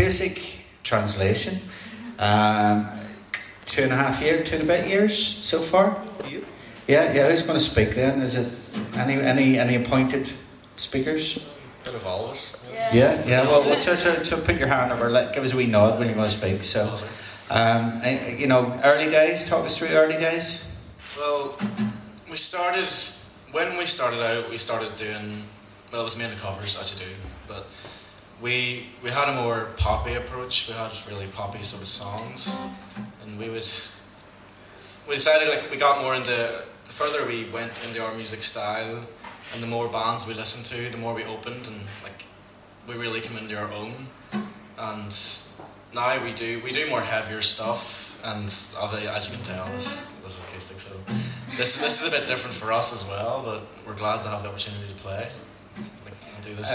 Acoustic translation. 2 and a bit years so far. Yeah. Who's going to speak then? Is it any appointed speakers? Bit of all of us. Yeah. Well, so put your hand over. Give us a wee nod when you want to speak. So, early days. Talk us through early days. Well, when we started out, we started doing. Well, it was mainly covers, as you do, but we had a more poppy approach. We had really poppy sort of songs, and we decided, like, we got more into, the further we went into our music style and the more bands we listened to, the more we opened, and like we really came into our own. And now we do more heavier stuff, and as you can tell, this is acoustic, so this is a bit different for us as well, but we're glad to have the opportunity to play and do this.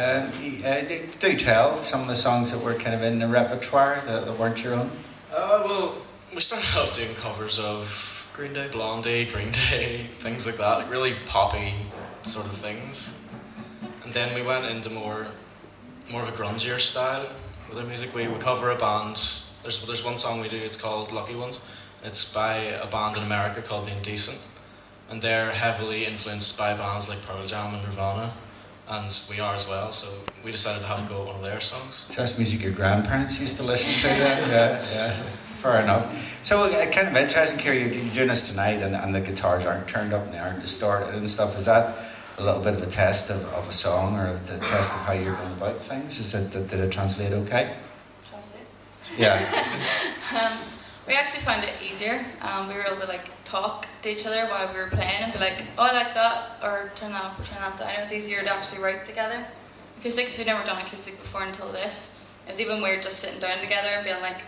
Do tell some of the songs that were kind of in the repertoire that weren't your own. Well, we started off doing covers of Green Day, Blondie, Green Day, things like that, like really poppy sort of things. And then we went into more of a grungier style with our music. We cover a band. There's one song we do. It's called Lucky Ones. It's by a band in America called The Indecent, and they're heavily influenced by bands like Pearl Jam and Nirvana, and we are as well. So we decided to have a go at one of their songs. So that's music your grandparents used to listen to then? Yeah. Fair enough. So kind of interesting, Kira, you're doing this tonight and the guitars aren't turned up and they aren't distorted and stuff. Is that a little bit of a test of a song, or a test of how you're going about things? Did it translate okay? Translate? Yeah. We actually found it easier. We were able to talk to each other while we were playing and be like, oh, I like that, or turn that up, or turn that down. It was easier to actually write together. Acoustic, because we'd never done acoustic before until this. It was even weird just sitting down together and being like,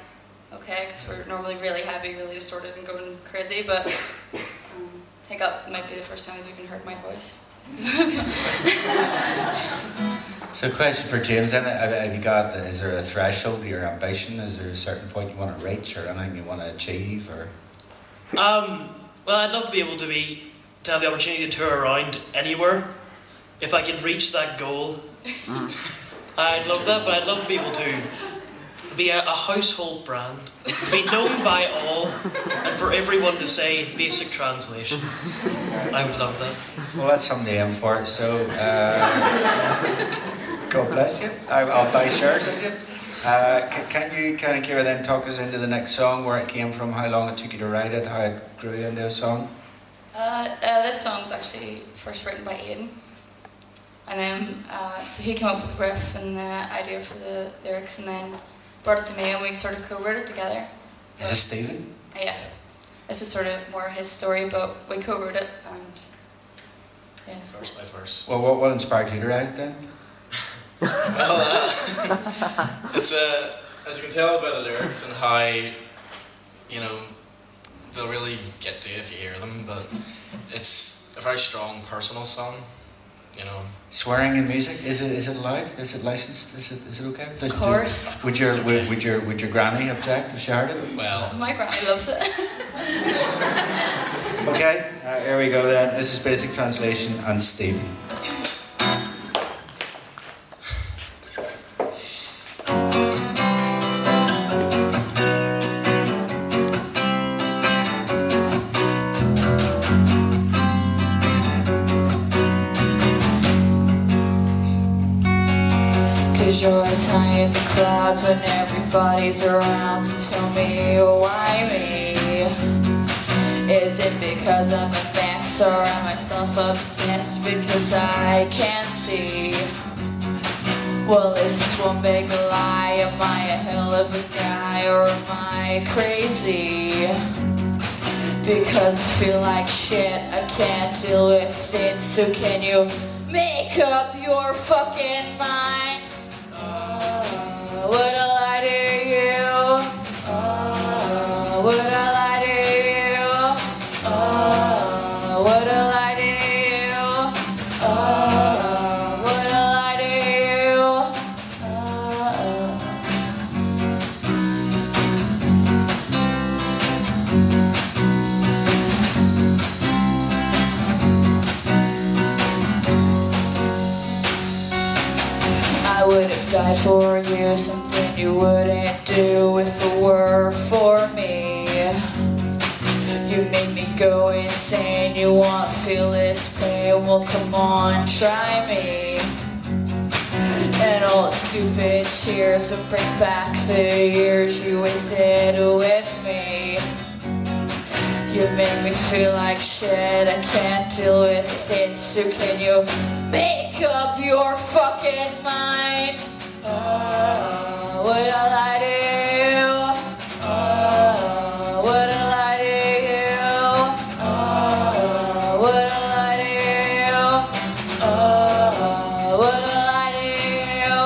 okay, because we're normally really heavy, really distorted and going crazy, but I think that might be the first time we've even heard my voice. So question for James then, is there a threshold to your ambition? Is there a certain point you want to reach, or anything you want to achieve, or? Well, I'd love to be able to have the opportunity to tour around anywhere. If I can reach that goal, I'd love that, but I'd love to be able to be a household brand, be known by all, and for everyone to say basic translation. I would love that. Well, that's something to aim for. So, God bless you. I'll buy shares of you. Can you kind of, Kira, then talk us into the next song, where it came from, how long it took you to write it, how it grew into a song? This song's actually first written by Aidan. And then, so he came up with the riff and the idea for the lyrics, and then brought it to me, and we sort of co-wrote it together. Is this Stephen? Yeah. This is sort of more his story, but we co-wrote it, and yeah. Verse by verse. Well, what inspired you to write it then? Well, it's as you can tell by the lyrics and how, they'll really get to you if you hear them, but it's a very strong personal song. Swearing in music, is it allowed? Is it licensed? Is it okay? Of course. Would your granny object if she heard it? Well, my granny loves it. Okay, here we go then. This is basic translation and Stevie. You're tired the crowds when everybody's around, so tell me why me? Is it because I'm a mess, or am I self-obsessed because I can't see? Well, is this one big lie? Am I a hell of a guy, or am I crazy? Because I feel like shit, I can't deal with it, so can you make up your fucking mind? Would I lie to you? Would I lie to you? Would I lie to you? Would I lie to you? I would have died for you, something you you wouldn't do if it were for me. You make me go insane, you want to feel this pain. Well, come on, try me. And all the stupid tears will bring back the years you wasted with me. You make me feel like shit, I can't deal with it. So can you make up your fucking mind? Would I lie to you? Would I lie to you? Would I lie to you? Would I lie to you?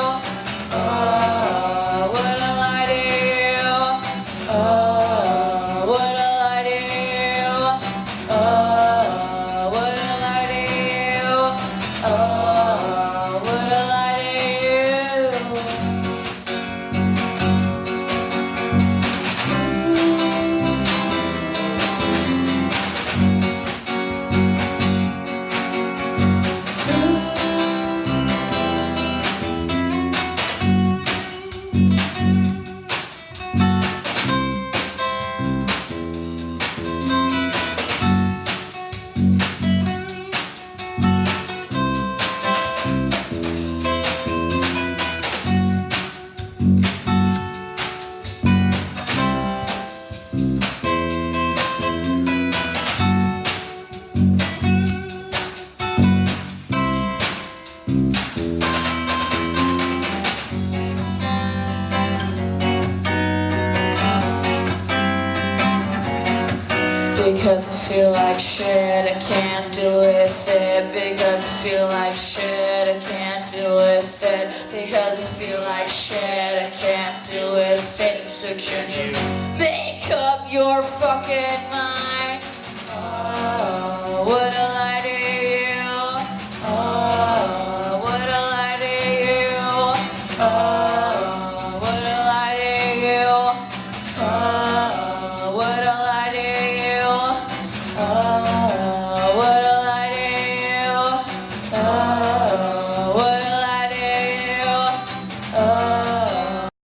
Would I lie to you? Would I lie to you? Would I lie to you? Would I lie to you? Because I feel like shit, I can't deal with it. Because I feel like shit, I can't deal with it. Because I feel like shit, I can't deal with it. So can you make up your fucking